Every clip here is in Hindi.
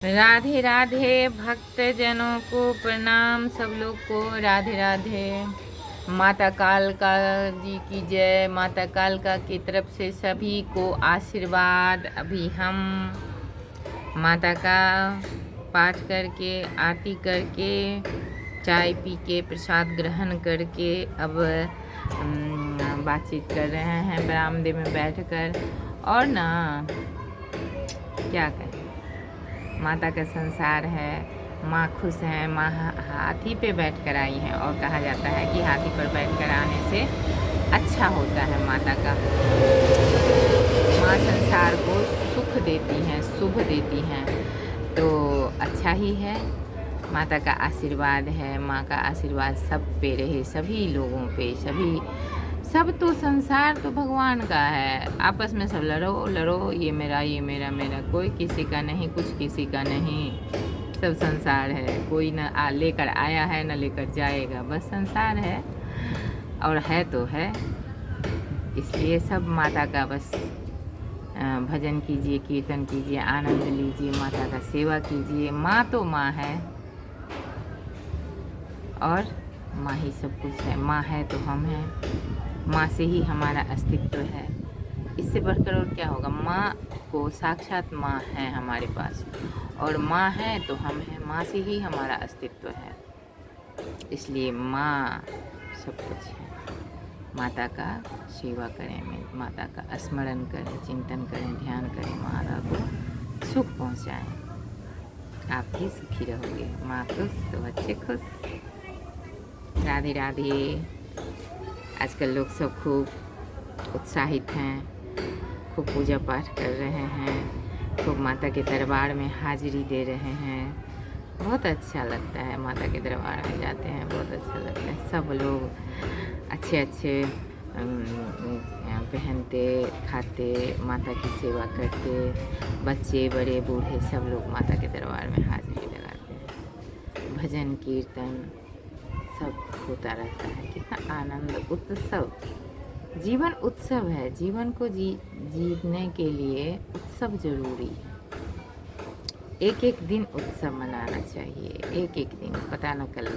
राधे राधे भक्तजनों को प्रणाम, सब लोग को राधे राधे। माता कालका जी की जय। माता कालका की तरफ से सभी को आशीर्वाद। अभी हम माता का पाठ करके, आरती करके, चाय पी के, प्रसाद ग्रहण करके अब बातचीत कर रहे हैं बरामदे में बैठकर। और ना क्या कहें, माता का संसार है, माँ खुश है। माँ हाथी पे बैठकर आई हैं और कहा जाता है कि हाथी पर बैठकर आने से अच्छा होता है माता का। माँ संसार को सुख देती हैं, शुभ देती हैं, तो अच्छा ही है। माता का आशीर्वाद है, माँ का आशीर्वाद सब पे रहे, सभी लोगों पे। सब तो संसार तो भगवान का है। आपस में सब लड़ो, ये मेरा, ये मेरा, मेरा। कोई किसी का नहीं, कुछ किसी का नहीं। सब संसार है। कोई न लेकर आया है न लेकर जाएगा, बस संसार है। और है तो है। इसलिए सब माता का बस भजन कीजिए, कीर्तन कीजिए, आनंद लीजिए, माता का सेवा कीजिए। माँ तो माँ है और माँ ही सब कुछ है। माँ है तो हम हैं, माँ से ही हमारा अस्तित्व है। इससे बढ़कर और क्या होगा। माँ को साक्षात माँ है हमारे पास, और माँ है तो हम हैं। माँ से ही हमारा अस्तित्व है, इसलिए माँ सब कुछ है। माता का सेवा करें, माता का स्मरण करें, चिंतन करें, ध्यान करें, माता को सुख पहुँचाएं। आप भी सुखी रहोगे। माँ खुश तो बच्चे खुश। राधे राधे। आजकल लोग सब खूब उत्साहित हैं, खूब पूजा पाठ कर रहे हैं, खूब माता के दरबार में हाजिरी दे रहे हैं। बहुत अच्छा लगता है, माता के दरबार में जाते हैं, बहुत अच्छा लगता है। सब लोग अच्छे अच्छे पहनते, खाते, माता की सेवा करते, बच्चे बड़े बूढ़े सब लोग माता के दरबार में हाजिरी लगाते हैं। भजन कीर्तन सब होता रहता है। कितना आनंद, उत्सव। जीवन उत्सव है। जीवन को जीने के लिए उत्सव जरूरी है। एक एक दिन उत्सव मनाना चाहिए, एक एक दिन, पता न कल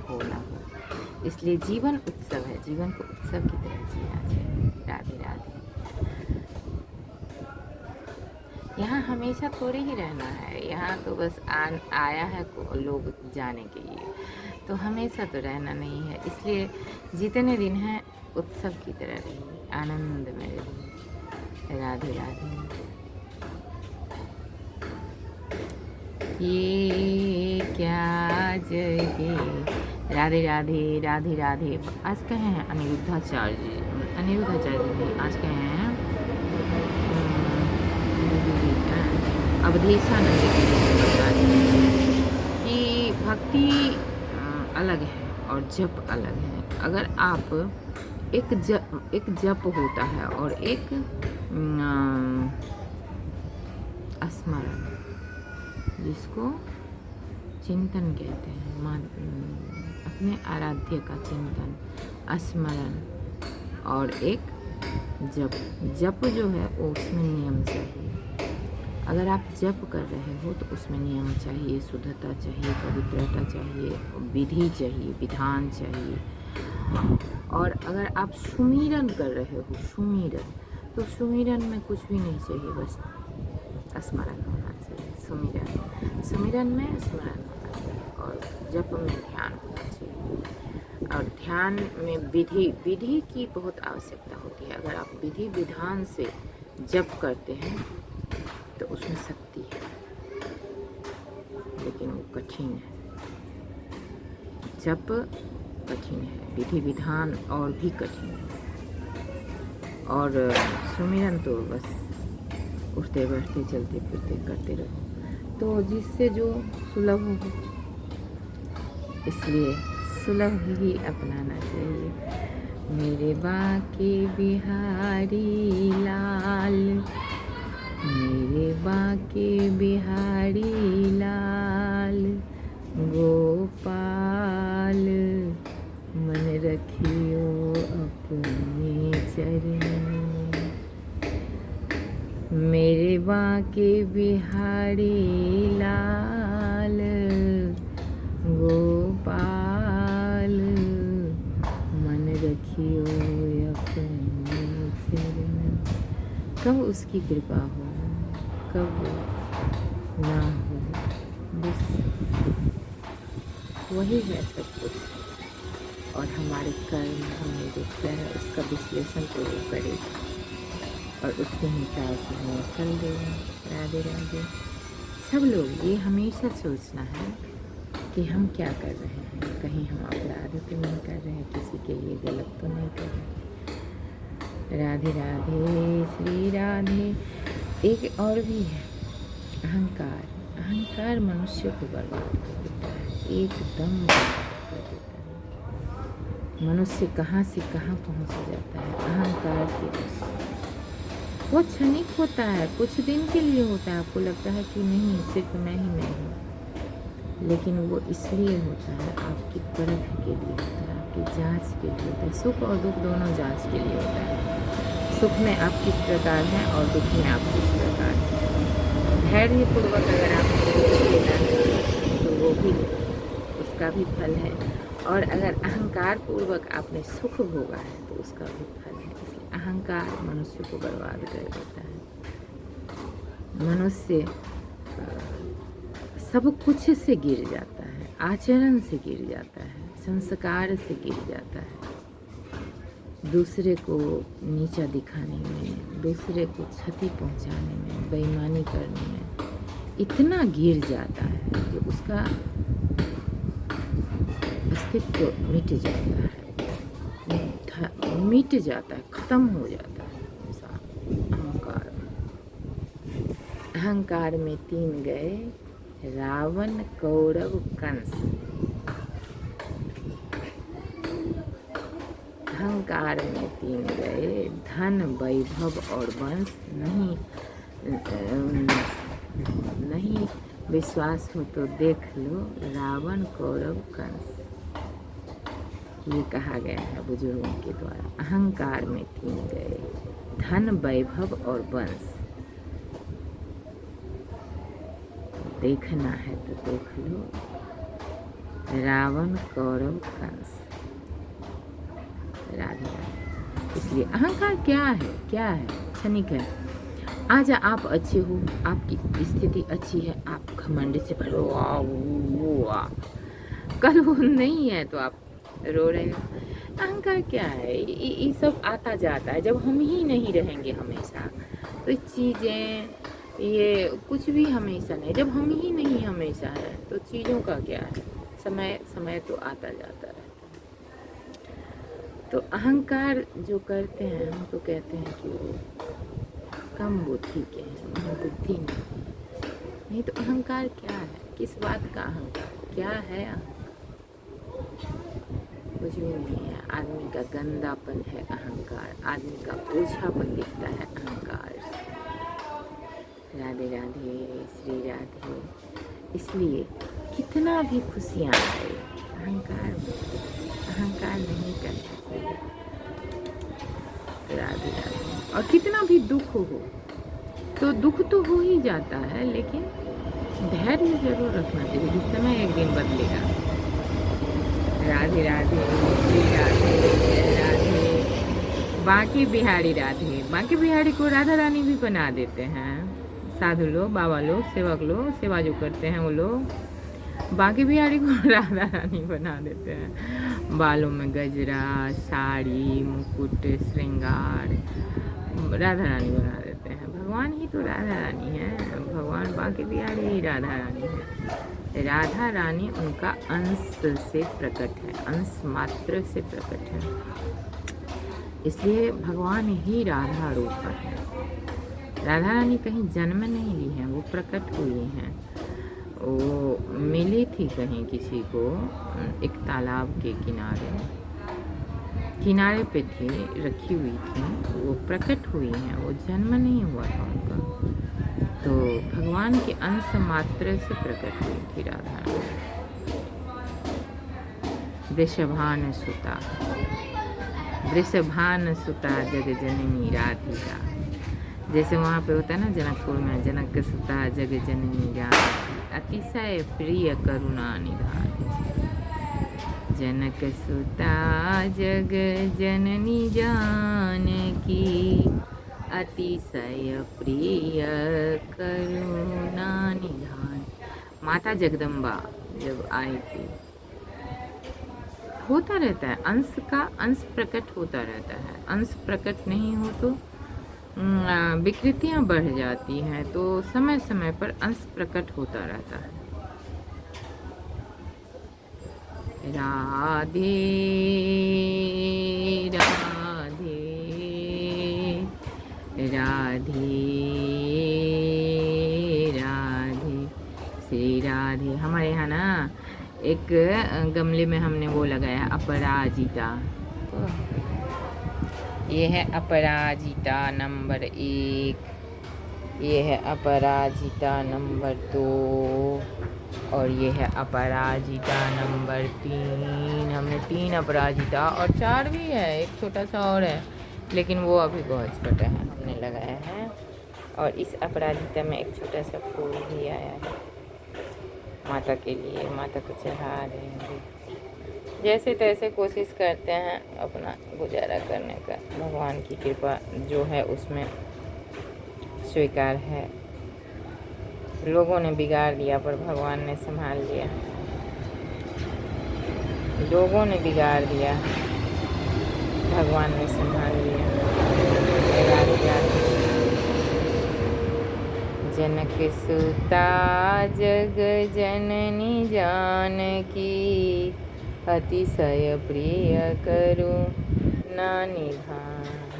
हो ना हो। इसलिए जीवन उत्सव है, जीवन को उत्सव की तरह जीना चाहिए। राधे राधे। यहाँ हमेशा थोड़े ही रहना है। यहाँ तो बस आया है लोग जाने के लिए, तो हमेशा तो रहना नहीं है। इसलिए जितने दिन हैं उत्सव की तरह रहिए, आनंद में रहिए। राधे राधे। ये क्या जगे। राधे राधे। राधे राधे। आज कहे हैं अनिरुद्धाचार्य जी, आज कहे हैं अवधेशानंद कि भक्ति अलग है और जप अलग है। अगर आप एक जप होता है और एक स्मरण, जिसको चिंतन कहते हैं। अपने आराध्य का चिंतन, स्मरण, और एक जप जो है वो उसमें नियम चाहिए। अगर आप जप कर रहे हो तो उसमें नियम चाहिए, शुद्धता चाहिए, पवित्रता चाहिए, विधि चाहिए, विधान चाहिए। और अगर आप सुमिरन कर रहे हो, तो सुमिरन में कुछ भी नहीं चाहिए, बस स्मरण होना चाहिए। सुमिरन में स्मरण होना चाहिए, और जप में ध्यान होना चाहिए। और ध्यान में विधि की बहुत आवश्यकता होती है। अगर आप विधि विधान से जप करते हैं तो उसमें शक्ति है, लेकिन वो कठिन है। जप कठिन है, विधि विधान और भी कठिन है। और सुमिरन तो बस उठते बैठते चलते फिरते करते रहो, तो जिससे जो सुलभ हो, इसलिए सुलभ ही अपनाना चाहिए। मेरे बाके बिहारी लाल, मेरे बाके बिहारी लाल, गोपाल मन रखियो अपने चरण। मेरे बाके बांके बिहारी लाल गोपाल मन रखियो अपने चरण। कब उसकी कृपा हो, कब ना हो, बस वही है सब कुछ। और हमारे कर्म हमें जो किया है उसका विश्लेषण तो वो करेगा और उसके हिसाब से हमें फल देगा। राधे राधे। सब लोग ये हमेशा सोचना है कि हम क्या कर रहे हैं, कहीं हम अपराध तो नहीं कर रहे हैं, किसी के लिए गलत तो नहीं कर रहे। राधे राधे श्री राधे। एक और भी है अहंकार। अहंकार मनुष्य को बर्बाद कर देता है, एकदम बर्बाद कर देता है। मनुष्य कहाँ से कहाँ पहुँच जाता है अहंकार की वजह से। वो क्षणिक होता है, कुछ दिन के लिए होता है, आपको लगता है कि नहीं सिर्फ मैं ही मैं हूँ, लेकिन वो इसलिए होता है आपकी परख के लिए होता है, आपकी जांच के लिए होता है। सुख और दुख दोनों जांच के लिए होता है। सुख में आप किस प्रकार हैं और दुख में आप किस प्रकार हैं। धैर्यपूर्वक अगर आप लेना है तो वो भी उसका भी फल है, और अगर अहंकार पूर्वक आपने सुख भोगा है तो उसका भी फल है। इसलिए अहंकार मनुष्य को बर्बाद कर देता है। मनुष्य सब कुछ से गिर जाता है, आचरण से गिर जाता है, संस्कार से गिर जाता है। दूसरे को नीचा दिखाने में, दूसरे को क्षति पहुंचाने में, बेईमानी करने में इतना गिर जाता है कि उसका अस्तित्व मिट जाता है, मिट जाता है, खत्म हो जाता है इंसान। अहंकार, अहंकार में 3 गए, रावण कौरव कंस। अहंकार में 3 गए, धन वैभव और वंश। नहीं विश्वास हो तो देख लो रावण कौरव कंस। ये कहा गया है बुजुर्गों के द्वारा। अहंकार में 3 गए, धन वैभव और वंश। देखना है तो देख लो रावण कौरव कंस। राधे राधे। इसलिए अहंकार क्या है, क्या है, क्षणिक है। आज आप अच्छे हो, आपकी स्थिति अच्छी है, आप घमंड से भरो, कल वो नहीं है तो आप रो रहे हो। अहंकार क्या है, ये सब आता जाता है। जब हम ही नहीं रहेंगे हमेशा तो चीज़ें, ये कुछ भी हमेशा नहीं। जब हम ही नहीं हमेशा है तो चीज़ों का क्या है, समय समय तो आता जाता है। तो अहंकार जो करते हैं हम तो कहते हैं कि वो कम बुद्धि के हैं, उन्हें बुद्धि नहीं। तो अहंकार क्या है, किस बात का अहंकार, क्या है अहंकार? कुछ भी नहीं है। आदमी का गंदापन है अहंकार, आदमी का ओछापन दिखता है अहंकार। राधे राधे श्री राधे। इसलिए कितना भी खुशियाँ आए, अहंकार नहीं करना चाहिए। राधे राधे। और कितना भी दुख हो तो दुख तो हो ही जाता है, लेकिन धैर्य जरूर रखना चाहिए कि समय एक दिन बदलेगा। राधे राधे श्री राधे राधे। बांके बिहारी राधे। बांके बिहारी को राधा रानी भी बना देते हैं साधु लोग, बाबा लोग, सेवक लोग, सेवा जो करते हैं वो लोग बांके बिहारी को राधा रानी बना देते हैं। बालों में गजरा, साड़ी, मुकुट, श्रृंगार, राधा रानी बना देते हैं। भगवान ही तो राधा रानी है, भगवान बांके बिहारी ही राधा रानी है। राधा रानी उनका अंश से प्रकट है, अंश मात्र से प्रकट है। इसलिए भगवान ही राधा रूप है। राधा रानी कहीं जन्म नहीं ली है, वो प्रकट हुई हैं। वो मिली थी कहीं किसी को, एक तालाब के किनारे पे थी, रखी हुई थी, वो प्रकट हुई हैं, वो जन्म नहीं हुआ था उनका। तो भगवान के अंश मात्र से प्रकट हुई थी राधा रानी। वृषभान सुता जग जननी राधिका। जैसे वहाँ पे होता है ना जनकपुर में, जनक सुता जग जननी जान, अतिशय प्रिय करुणा निधान। जनक सुता जग जननी जानकी, अतिशय प्रिय करुणा निधान। माता जगदम्बा जब आई थी, होता रहता है अंश का अंश प्रकट होता रहता है, अंश प्रकट नहीं हो तो विकृतियाँ बढ़ जाती हैं, तो समय समय पर अंश प्रकट होता रहता है। राधे राधे राधे राधे श्री राधे। हमारे यहाँ ना एक गमले में हमने वो लगाया अपराजिता, तो ये है अपराजिता नंबर 1, ये है अपराजिता नंबर 2 और ये है अपराजिता नंबर 3। हमने 3 अपराजिता और 4 भी है, एक छोटा सा और है, लेकिन वो अभी बहुत छोटा है, हमने लगाया है। और इस अपराजिता में एक छोटा सा फूल भी आया है माता के लिए, माता को चढ़ा रहे हैं। जैसे तैसे कोशिश करते हैं अपना गुजारा करने का, भगवान की कृपा जो है उसमें स्वीकार है। लोगों ने बिगाड़ दिया पर भगवान ने संभाल लिया, लोगों ने बिगाड़ दिया भगवान ने संभाल लिया। जनक सुता जग जननी जानकी, अतिशय प्रिय करुणा निधान।